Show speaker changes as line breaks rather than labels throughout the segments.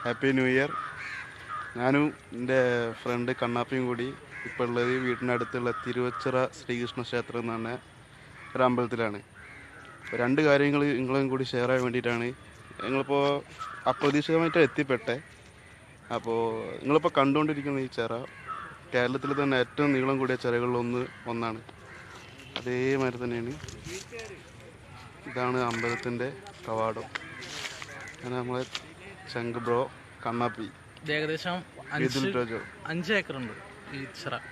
Happy new year. ഞാനും എൻ്റെ front കണ്ണാപ്പിയും കൂടി ഇപ്പോൾ ഉള്ളത് വീടിനടുത്തുള്ള തിരുവച്ചിറ ശ്രീകൃഷ്ണ ക്ഷേത്രം എന്ന് പറഞ്ഞ ഒരു അമ്പലത്തിലാണ്. അപ്പോൾ രണ്ട് കാര്യങ്ങൾ നിങ്ങളും കൂടി ഷെയർ ചെയ്യാൻ വേണ്ടിയിട്ടാണ്. ഞങ്ങളിപ്പോൾ അപ്രതീക്ഷിതമായിട്ട് എത്തിപ്പെട്ടെ. അപ്പോൾ നിങ്ങളിപ്പോൾ കണ്ടുകൊണ്ടിരിക്കുന്ന ഈ ചിറ കേരളത്തിൽ തന്നെ ഏറ്റവും നീളം കൂടിയ ചിറകളിൽ ഒന്നാണ്. അതേമാതിരി തന്നെയാണ് ഇതാണ് അമ്പലത്തിൻ്റെ കവാടം. അങ്ങനെ നമ്മളെ ചങ്ക് ബ്രോ കണ്ണാപ്പി
ഏകദേശം 5 ഏക്കറുണ്ട്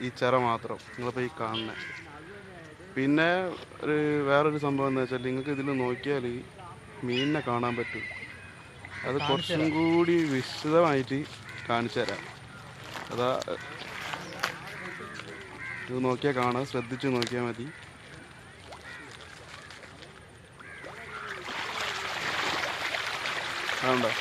ഈ ചിറ മാത്രം
നിങ്ങളിപ്പോൾ ഈ കാണുന്നത്. പിന്നെ വേറൊരു സംഭവം എന്താ വെച്ചാൽ നിങ്ങൾക്ക് ഇതിൽ നോക്കിയാൽ മീനിനെ കാണാൻ പറ്റും. അത് കുറച്ചും കൂടി വിശദമായിട്ട് കാണിച്ചു തരാം. അതാ ഇത് നോക്കിയാൽ കാണാം, ശ്രദ്ധിച്ച് നോക്കിയാൽ മതി. അതുണ്ടോ?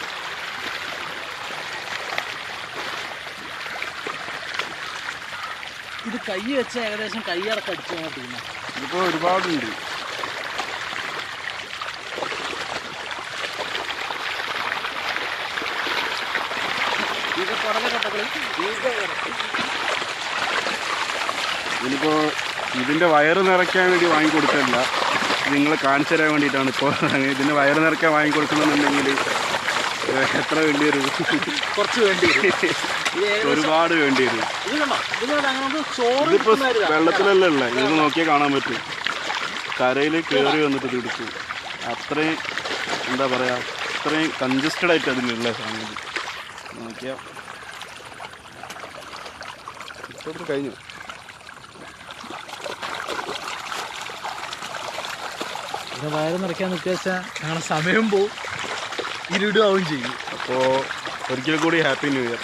ഇത് കൈ വെച്ച് ഏകദേശം കൈയടക്കം അടിച്ചു മാറ്റില്ല.
ഇതിപ്പോൾ ഒരുപാടുണ്ട്. ഇതിപ്പോൾ ഇതിൻ്റെ വയറ് നിറയ്ക്കാൻ വേണ്ടി വാങ്ങിക്കൊടുക്കില്ല, നിങ്ങളെ കാണിച്ചു തരാൻ വേണ്ടിയിട്ടാണ്. ഇപ്പോൾ ഇതിൻ്റെ വയറ് നിറയ്ക്കാൻ വാങ്ങിക്കൊടുക്കണമെന്നുണ്ടെങ്കിൽ എത്ര വേണ്ടി വരും?
കുറച്ച് വേണ്ടി വരും,
ഒരുപാട് വേണ്ടി വരും. ഇതിപ്പോൾ വെള്ളത്തിലല്ല ഉള്ളത്, ഇത് നോക്കിയാൽ കാണാൻ പറ്റും. കരയിൽ കയറി വന്നിട്ട് ഇത് എടുക്കും. അത്രയും എന്താ പറയുക, അത്രയും കൺജസ്റ്റഡ് ആയിട്ട് അതിലുള്ള സംഗതി. നോക്കിയാൽ ഇപ്പോൾ കഴിഞ്ഞു.
വയറ് നിറയ്ക്കാൻ നിൽക്കുക വെച്ചാൽ ഞങ്ങളുടെ സമയം പോവും, ഇരുടാവുകയും ചെയ്യും.
അപ്പോൾ ഒരിക്കൽ കൂടി ഹാപ്പി ന്യൂ ഇയർ.